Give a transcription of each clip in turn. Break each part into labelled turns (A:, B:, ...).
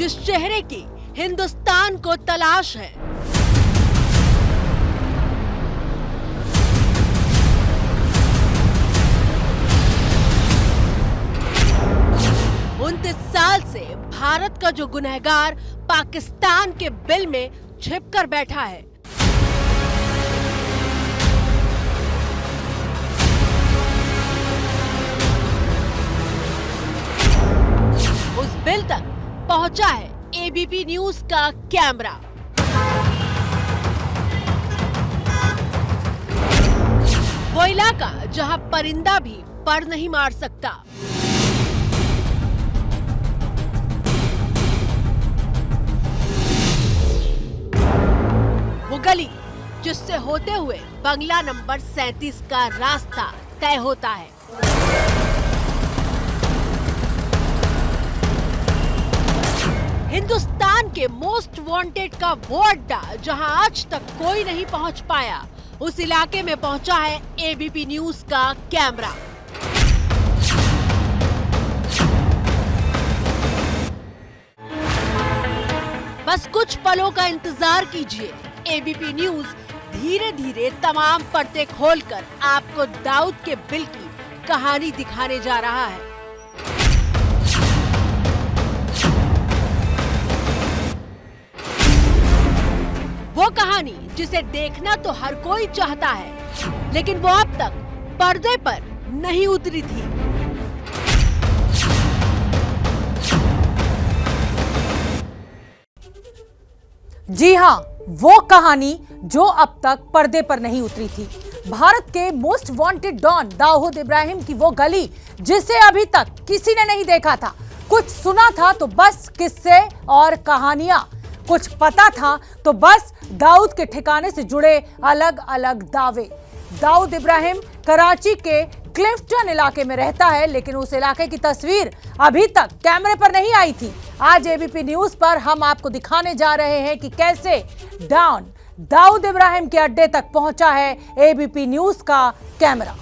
A: जिस चेहरे की हिंदुस्तान को तलाश है। उनतीस साल से भारत का जो गुनहगार पाकिस्तान के बिल में छिपकर बैठा है। उस बिल तक पहुंचा है एबीपी न्यूज का कैमरा। वो इलाका जहां परिंदा भी पर नहीं मार सकता। वो गली जिससे होते हुए बंगला नंबर 37 का रास्ता तय होता है। हिंदुस्तान के मोस्ट वांटेड का वो अड्डा जहां आज तक कोई नहीं पहुंच पाया, उस इलाके में पहुंचा है एबीपी न्यूज का कैमरा। बस कुछ पलों का इंतजार कीजिए। एबीपी न्यूज धीरे धीरे तमाम पर्दे खोलकर आपको दाऊद के बिल की कहानी दिखाने जा रहा है। वो कहानी जिसे देखना तो हर कोई चाहता है, लेकिन वो अब तक पर्दे पर नहीं उतरी थी।
B: जी हां, वो कहानी जो अब तक पर्दे पर नहीं उतरी थी। भारत के most wanted don Dawood Ibrahim की वो गली जिसे अभी तक किसी ने नहीं देखा था। कुछ सुना था तो बस किस्से और कहानियां, कुछ पता था तो बस दाऊद के ठिकाने से जुड़े अलग अलग दावे। दाऊद इब्राहिम कराची के क्लिफ्टन इलाके में रहता है, लेकिन उस इलाके की तस्वीर अभी तक कैमरे पर नहीं आई थी। आज एबीपी न्यूज पर हम आपको दिखाने जा रहे हैं कि कैसे डॉन दाऊद इब्राहिम के अड्डे तक पहुंचा है एबीपी न्यूज का कैमरा।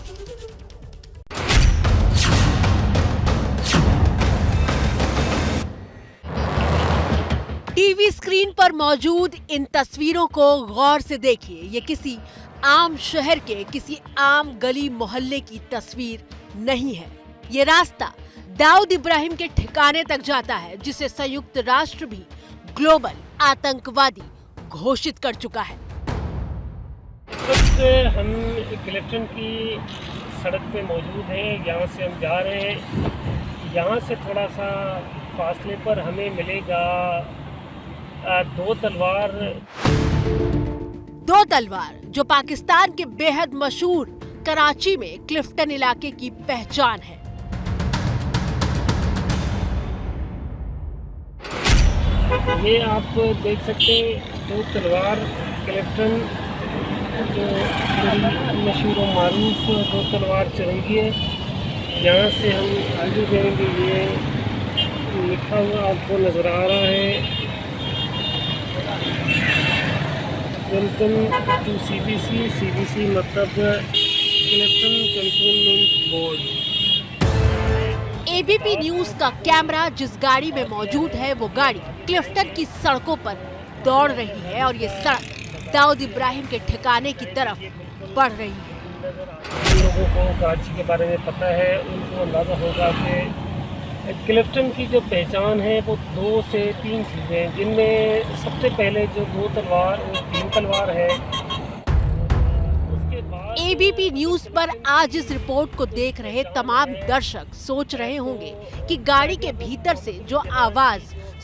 A: टीवी स्क्रीन पर मौजूद इन तस्वीरों को गौर से देखिए। ये किसी आम शहर के किसी आम गली मोहल्ले की तस्वीर नहीं है। ये रास्ता दाऊद इब्राहिम के ठिकाने तक जाता है, जिसे संयुक्त राष्ट्र भी ग्लोबल आतंकवादी घोषित कर चुका है।
C: इस वक्त हम क्लिफ्टन की सड़क पे मौजूद हैं। यहाँ से हम जा रहे हैं। यहाँ से थोड़ा सा फासले पर हमें मिलेगा दो तलवार, जो पाकिस्तान के बेहद मशहूर कराची में क्लिफ्टन इलाके की पहचान है। ये आप देख सकते हैं, दो तलवार क्लिफ्टन जो बड़ी मशहूर और मारूफ दो तलवार चौरंगी है। यहाँ से हम आगे जाएंगे। ये लिखा हुआ आपको नज़र आ रहा है, वेलकम टू सीबीसी मतलब Clifton cantonment board.
A: ABP news का कैमरा जिस गाड़ी में मौजूद है, वो गाड़ी क्लिफ्टन की सड़कों पर दौड़ रही है और ये सड़क दाऊद इब्राहिम के ठिकाने की तरफ बढ़ रही है।
C: जिन लोगों को कराची के बारे में पता है, उनको अंदाज़ा होगा कि क्लिफ्टन की जो पहचान है वो 2 से 3 चीज़ें, जिनमें सबसे पहले जो दो तलवार और 3 तलवार है। उसके बाद
A: एबीपी न्यूज पर आज इस रिपोर्ट को देख रहे तमाम दर्शक सोच रहे होंगे कि गाड़ी के भीतर से जो आवाज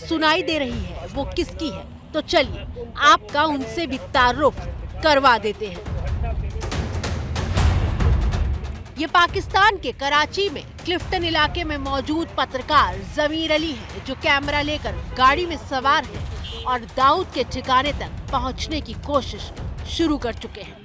A: सुनाई दे रही है वो किसकी है। तो चलिए आपका उनसे भी तारुफ करवा देते हैं। ये पाकिस्तान के कराची में क्लिफ्टन इलाके में मौजूद पत्रकार जमीर अली है, जो कैमरा लेकर गाड़ी में सवार है और दाऊद के ठिकाने तक पहुंचने की कोशिश शुरू कर चुके हैं।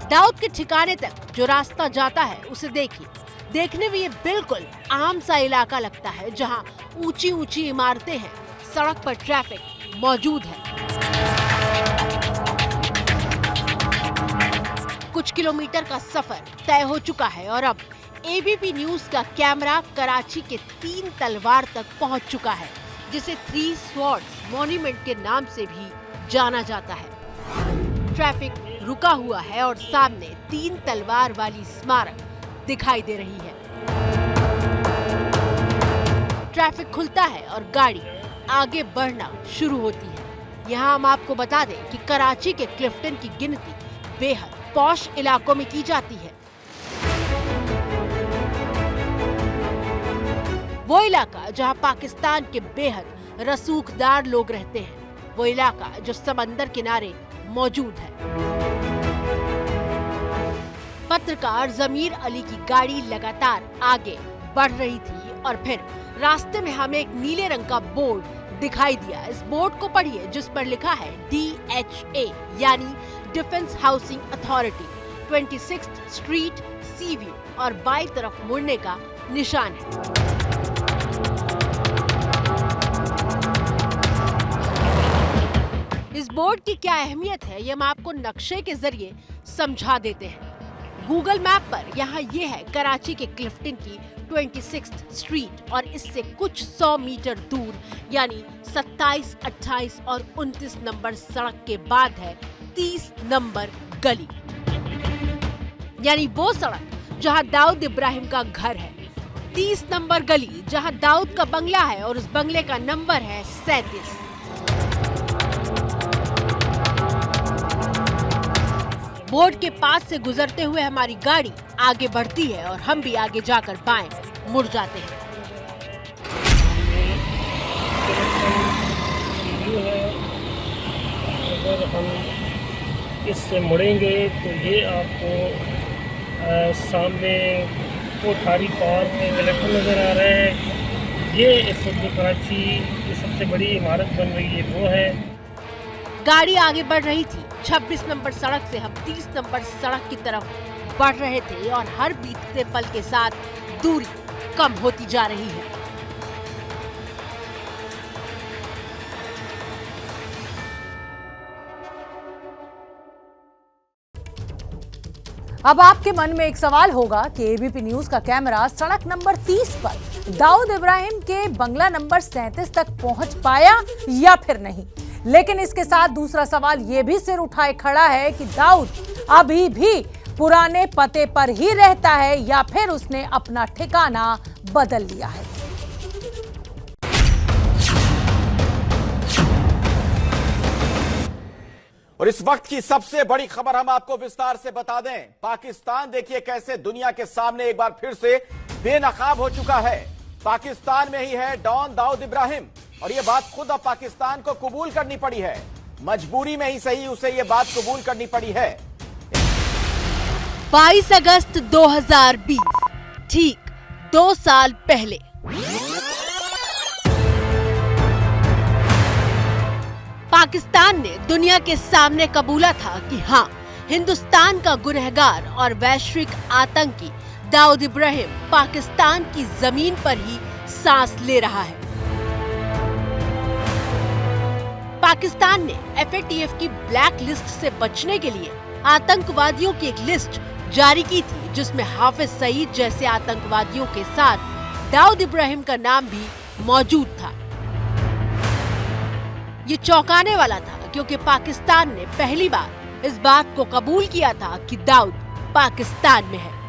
A: दाऊद के ठिकाने तक जो रास्ता जाता है उसे देखिए। देखने में ये बिल्कुल आम सा इलाका लगता है, जहां ऊंची ऊंची इमारतें हैं, सड़क पर ट्रैफिक मौजूद है। कुछ किलोमीटर का सफर तय हो चुका है और अब एबीपी न्यूज का कैमरा कराची के 3 तलवार तक पहुंच चुका है, जिसे 3 स्वॉर्ड्स मॉन्यूमेंट के नाम से भी जाना जाता है। ट्रैफिक रुका हुआ है और सामने 3 तलवार वाली स्मारक दिखाई दे रही है। ट्रैफिक खुलता है और गाड़ी आगे बढ़ना शुरू होती है। यहाँ हम आपको बता दें कि कराची के क्लिफ्टन की गिनती बेहद पॉश इलाकों में की जाती है। वो इलाका जहाँ पाकिस्तान के बेहद रसूखदार लोग रहते हैं, वो इलाका जो समंदर किनारे मौजूद है। पत्रकार जमीर अली की गाड़ी लगातार आगे बढ़ रही थी और फिर रास्ते में हमें एक नीले रंग का बोर्ड दिखाई दिया। इस बोर्ड को पढ़िए, जिस पर लिखा है DHA यानी defence housing authority, 26th street, सी व्यू, और बाईं तरफ मुड़ने का निशान है। इस बोर्ड की क्या अहमियत है, ये हम आपको नक्शे के जरिए समझा देते हैं। गूगल मैप पर यहाँ ये है कराची के क्लिफ्टन की 26th स्ट्रीट और इससे कुछ 100 मीटर दूर यानी 27, 28 और 29 नंबर सड़क के बाद है 30 नंबर गली, यानी वो सड़क जहां दाऊद इब्राहिम का घर है। 30 नंबर गली जहां दाऊद का बंगला है और उस बंगले का नंबर है 37। बोर्ड के पास से गुजरते हुए हमारी गाड़ी आगे बढ़ती है और हम भी आगे जाकर बाएं मुड़ जाते हैं।
C: अगर हम इससे मुड़ेंगे तो ये आपको सामने कोठारी पार्क में इलेक्ट्रॉन नज़र आ रहा है। ये इस वक्त कराची की सबसे बड़ी इमारत बन रही है वो है।
A: गाड़ी आगे बढ़ रही थी। 26 नंबर सड़क से हम 30 नंबर सड़क की तरफ बढ़ रहे थे और हर बीतते पल के साथ दूरी कम होती जा रही है।
B: अब आपके मन में एक सवाल होगा कि एबीपी न्यूज का कैमरा सड़क नंबर 30 पर दाऊद इब्राहिम के बंगला नंबर 37 तक पहुंच पाया या फिर नहीं। लेकिन इसके साथ दूसरा सवाल यह भी सिर उठाए खड़ा है कि दाऊद अभी भी पुराने पते पर ही रहता है या फिर उसने अपना ठिकाना बदल लिया है।
D: और इस वक्त की सबसे बड़ी खबर हम आपको विस्तार से बता दें। पाकिस्तान देखिए कैसे दुनिया के सामने एक बार फिर से बेनकाब हो चुका है। पाकिस्तान में ही है डॉन दाऊद इब्राहिम और ये बात खुद अब पाकिस्तान को कबूल करनी पड़ी है। मजबूरी में ही सही उसे ये बात कबूल करनी पड़ी है।
A: 22 अगस्त 2020, ठीक 2 साल पहले। पाकिस्तान ने दुनिया के सामने कबूला था कि हाँ, हिंदुस्तान का गुनहगार और वैश्विक आतंकी दाऊद इब्राहिम पाकिस्तान की जमीन पर ही सांस ले रहा है। पाकिस्तान ने FATF की ब्लैक लिस्ट से बचने के लिए आतंकवादियों की एक लिस्ट जारी की थी, जिसमें हाफिज सईद जैसे आतंकवादियों के साथ दाऊद इब्राहिम का नाम भी मौजूद था। ये चौंकाने वाला था क्योंकि पाकिस्तान ने पहली बार इस बात को कबूल किया था कि दाऊद पाकिस्तान में है।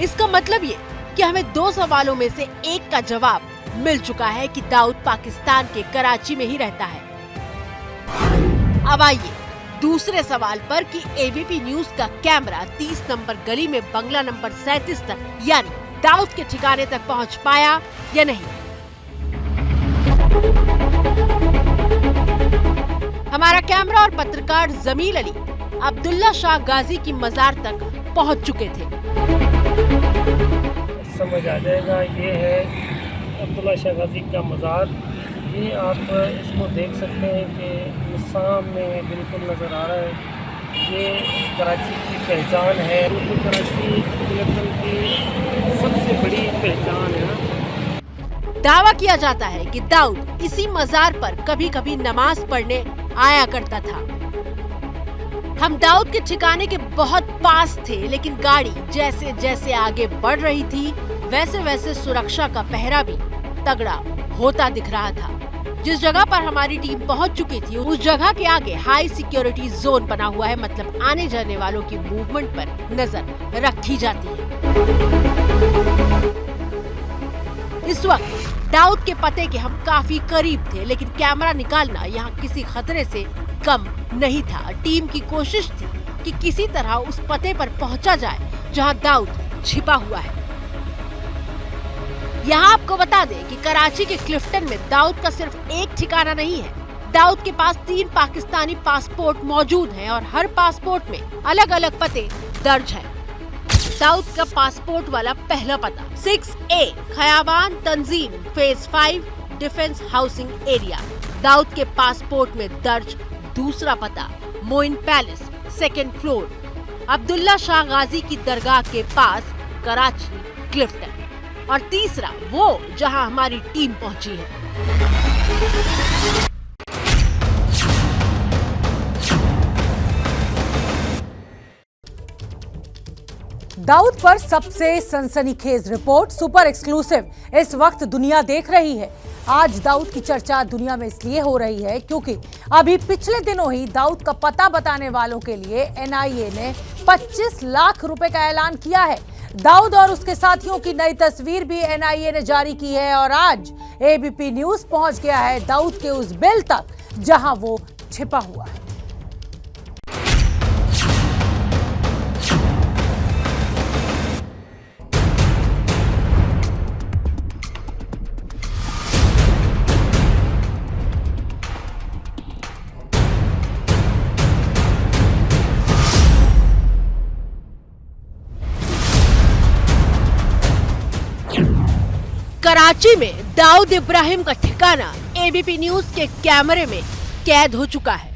A: इसका मतलब ये कि हमें 2 सवालों में से एक का जवाब मिल चुका है कि दाऊद पाकिस्तान के कराची में ही रहता है। अब आइए दूसरे सवाल पर कि एबीपी न्यूज का कैमरा 30 नंबर गली में बंगला नंबर 37 तक यानी दाऊद के ठिकाने तक पहुंच पाया या नहीं। हमारा कैमरा और पत्रकार जमील अली अब्दुल्ला शाह गाजी की मजार तक पहुंच चुके थे।
C: समझ आ जाएगा, ये है अब्दुल्ला शाह गाजी का मज़ार। ये आप इसको देख सकते हैं कि सामने बिल्कुल नज़र आ रहा है। ये कराची की पहचान है, तो कराची की सबसे बड़ी पहचान है।
A: दावा किया जाता है कि दाऊद इसी मजार पर कभी कभी नमाज पढ़ने आया करता था। हम दाऊद के ठिकाने के बहुत पास थे, लेकिन गाड़ी जैसे जैसे आगे बढ़ रही थी वैसे वैसे सुरक्षा का पहरा भी तगड़ा होता दिख रहा था। जिस जगह पर हमारी टीम पहुंच चुकी थी उस जगह के आगे हाई सिक्योरिटी जोन बना हुआ है, मतलब आने जाने वालों की मूवमेंट पर नजर रखी जाती है। इस वक्त दाऊद के पते के हम काफी करीब थे, लेकिन कैमरा निकालना यहाँ किसी खतरे से कम नहीं था। टीम की कोशिश थी कि किसी तरह उस पते पर पहुंचा जाए जहां दाऊद छिपा हुआ है। यहाँ आपको बता दें कि कराची के क्लिफ्टन में दाऊद का सिर्फ एक ठिकाना नहीं है। दाऊद के पास 3 पाकिस्तानी पासपोर्ट मौजूद हैं और हर पासपोर्ट में अलग अलग पते दर्ज हैं। दाऊद का पासपोर्ट वाला पहला पता 6A Khayaban Tanzeem phase 5 defence housing area. Dawood के पासपोर्ट में दर्ज दूसरा पता Moin palace 2nd floor Abdullah Shah Ghazi की दरगाह के पास कराची क्लिफ्टन। और तीसरा वो जहां हमारी टीम पहुंची है।
B: दाऊद पर सबसे सनसनीखेज रिपोर्ट सुपर एक्सक्लूसिव इस वक्त दुनिया देख रही है। आज दाऊद की चर्चा दुनिया में इसलिए हो रही है क्योंकि अभी पिछले दिनों ही दाऊद का पता बताने वालों के लिए एनआईए ने 25 लाख रुपए का ऐलान किया है। दाऊद और उसके साथियों की नई तस्वीर भी एनआईए ने जारी की है और आज एबीपी न्यूज पहुंच गया है दाऊद के उस बिल तक जहां वो छिपा हुआ है।
A: कराची में दाऊद इब्राहिम का ठिकाना एबीपी न्यूज के कैमरे में कैद हो चुका है।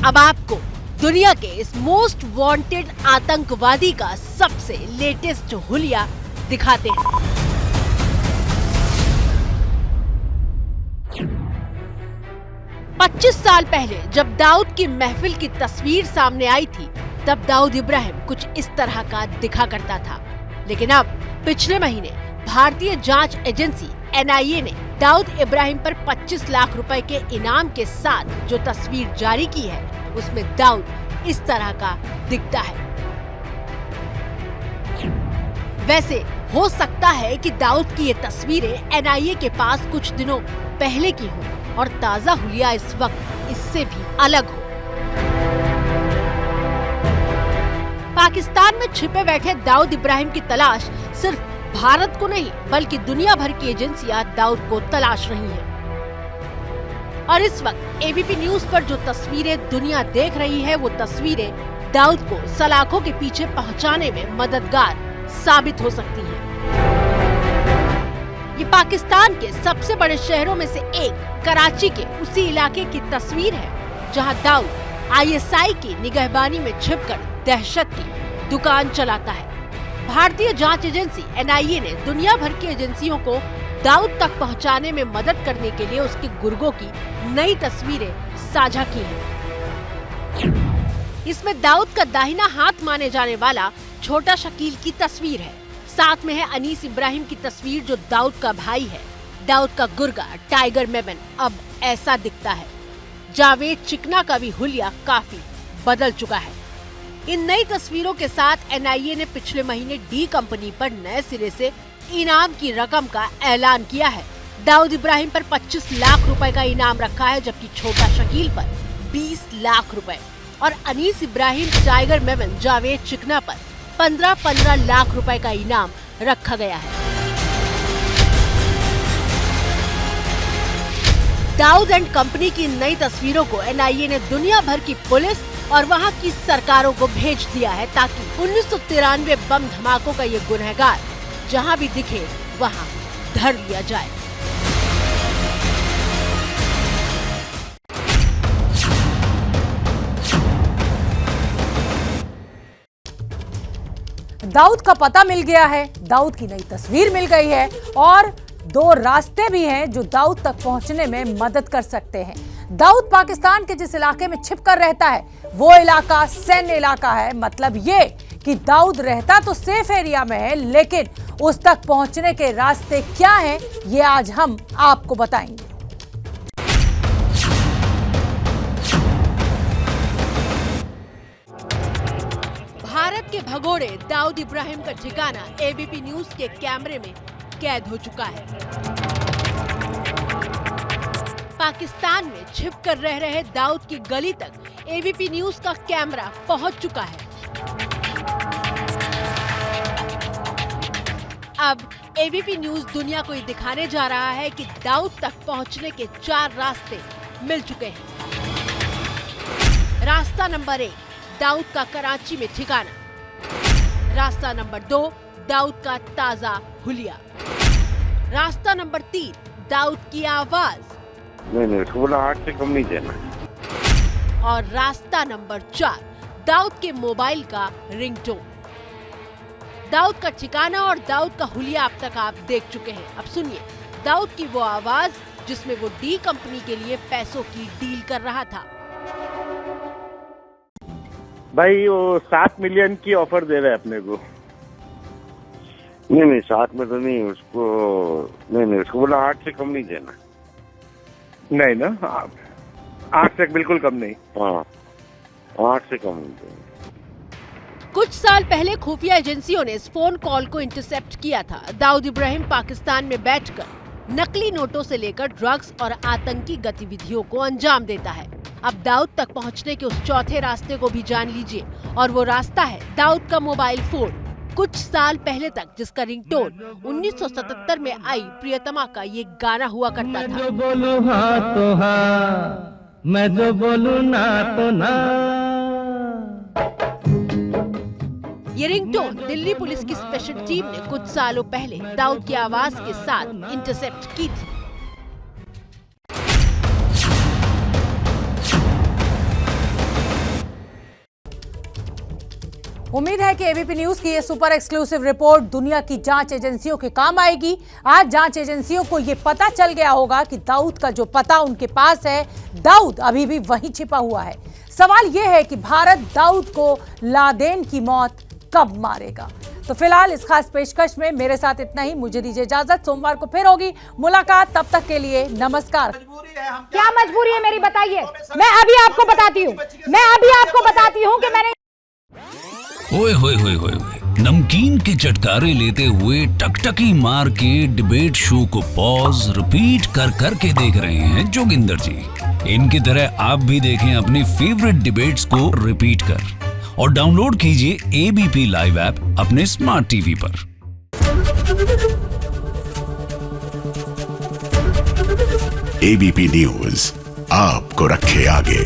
A: अब आपको दुनिया के इस मोस्ट वांटेड आतंकवादी का सबसे लेटेस्ट हुलिया दिखाते हैं। पच्चीस साल पहले जब दाऊद की महफिल की तस्वीर सामने आई थी तब दाऊद इब्राहिम कुछ इस तरह का दिखा करता था, लेकिन अब पिछले महीने भारतीय जांच एजेंसी एनआईए ने दाऊद इब्राहिम पर 25 लाख रुपए के इनाम के साथ जो तस्वीर जारी की है उसमें दाऊद इस तरह का दिखता है। वैसे हो सकता है कि दाऊद की ये तस्वीरें एनआईए के पास कुछ दिनों पहले की हो और ताजा हुलिया इस वक्त इससे भी अलग हो। पाकिस्तान में छिपे बैठे दाऊद इब्राहिम की तलाश सिर्फ भारत को नहीं बल्कि दुनिया भर की एजेंसियां दाऊद को तलाश रही हैं। और इस वक्त एबीपी न्यूज पर जो तस्वीरें दुनिया देख रही है वो तस्वीरें दाऊद को सलाखों के पीछे पहुंचाने में मददगार साबित हो सकती हैं। ये पाकिस्तान के सबसे बड़े शहरों में से एक कराची के उसी इलाके की तस्वीर है जहां दाऊद आईएसआई की निगहबानी में छिपकर दहशत की दुकान चलाता है। भारतीय जांच एजेंसी एनआईए ने दुनिया भर की एजेंसियों को दाऊद तक पहुंचाने में मदद करने के लिए उसके गुर्गों की नई तस्वीरें साझा की हैं। इसमें दाऊद का दाहिना हाथ माने जाने वाला छोटा शकील की तस्वीर है। साथ में है अनीस इब्राहिम की तस्वीर जो दाऊद का भाई है। दाऊद का गुर्गा टाइगर मेमन अब ऐसा दिखता है। जावेद चिकना का भी हुलिया काफी बदल चुका है। इन नई तस्वीरों के साथ एनआईए ने पिछले महीने डी कंपनी पर नए सिरे से इनाम की रकम का ऐलान किया है। दाऊद इब्राहिम पर 25 लाख रुपए का इनाम रखा है, जबकि छोटा शकील पर 20 लाख रुपए और अनीस इब्राहिम, टाइगर मेमन, जावेद चिकना पर 15-15 लाख रुपए का इनाम रखा गया है। दाऊद एंड कंपनी की नई तस्वीरों को एनआईए ने दुनिया भर की पुलिस और वहां की सरकारों को भेज दिया है ताकि 1993 बम धमाकों का ये गुनहगार जहां भी दिखे वहां धर लिया जाए।
B: दाऊद का पता मिल गया है, दाऊद की नई तस्वीर मिल गई है और दो रास्ते भी हैं जो दाऊद तक पहुंचने में मदद कर सकते हैं। दाऊद पाकिस्तान के जिस इलाके में छिपकर रहता है वो इलाका सैन्य इलाका है। मतलब ये कि दाऊद रहता तो सेफ एरिया में है, लेकिन उस तक पहुंचने के रास्ते क्या हैं ये आज हम आपको बताएंगे।
A: भारत के भगोड़े दाऊद इब्राहिम का ठिकाना एबीपी न्यूज के कैमरे में कैद हो चुका है। पाकिस्तान में छिपकर रह रहे दाऊद की गली तक एबीपी न्यूज का कैमरा पहुंच चुका है। अब एबीपी न्यूज दुनिया को ये दिखाने जा रहा है कि दाऊद तक पहुंचने के 4 रास्ते मिल चुके हैं। रास्ता नंबर 1, दाऊद का कराची में ठिकाना। रास्ता नंबर 2, दाऊद का ताजा हुलिया। रास्ता नंबर 3, दाऊद की आवाज।
E: नहीं उसको बोला 8 से कम नहीं देना।
A: और रास्ता नंबर 4, दाऊद के मोबाइल का रिंगटोन। दाऊद का ठिकाना और दाऊद का हुलिया अब तक आप देख चुके हैं। अब सुनिए दाऊद की वो आवाज जिसमें वो डी कंपनी के लिए पैसों की डील कर रहा था।
E: भाई वो 7 मिलियन की ऑफर दे रहे हैं अपने को। नहीं 7 में तो नहीं उसको। नहीं उसको बोला 8 से कम नहीं देना। नहीं ना 8 से बिल्कुल कम नहीं। हाँ 8 से कम नहीं देना।
A: कुछ साल पहले खुफिया एजेंसियों ने इस फोन कॉल को इंटरसेप्ट किया था। दाऊद इब्राहिम पाकिस्तान में बैठकर नकली नोटों से लेकर ड्रग्स और आतंकी गतिविधियों को अंजाम देता है। अब दाऊद तक पहुंचने के उस चौथे रास्ते को भी जान लीजिए, और वो रास्ता है दाऊद का मोबाइल फोन। कुछ साल पहले तक जिसका रिंगटोन 1977 में आई प्रियतमा का ये गाना हुआ करता था।
F: मैं जो बोलूं हाँ तो हाँ, मैं जो बोलूं ना तो ना।
A: ये रिंगटोन दिल्ली पुलिस की स्पेशल टीम ने कुछ सालों पहले दाऊद की आवाज के साथ इंटरसेप्ट की थी।
B: उम्मीद है कि एबीपी न्यूज की ये सुपर एक्सक्लूसिव रिपोर्ट दुनिया की जांच एजेंसियों के काम आएगी। आज जांच एजेंसियों को ये पता चल गया होगा कि दाऊद का जो पता उनके पास है, दाऊद अभी भी वहीं छिपा हुआ है। सवाल ये है कि भारत दाऊद को लादेन की मौत कब मारेगा। तो फिलहाल इस खास पेशकश में मेरे साथ इतना ही। मुझे दीजिए इजाजत, सोमवार को फिर होगी मुलाकात। तब तक के लिए नमस्कार।
G: क्या मजबूरी है मेरी बताइए? मैं अभी आपको बताती हूँ कि मैंने
H: ओए होए होए होए नमकीन के चटकारे लेते हुए टकटकी मार के डिबेट शो को पॉज रिपीट कर करके देख रहे हैं जोगिंदर जी। इनकी तरह आप भी देखें अपनी फेवरेट डिबेट्स को रिपीट कर, और डाउनलोड कीजिए एबीपी लाइव ऐप अपने स्मार्ट टीवी पर।
I: एबीपी न्यूज आपको रखे आगे।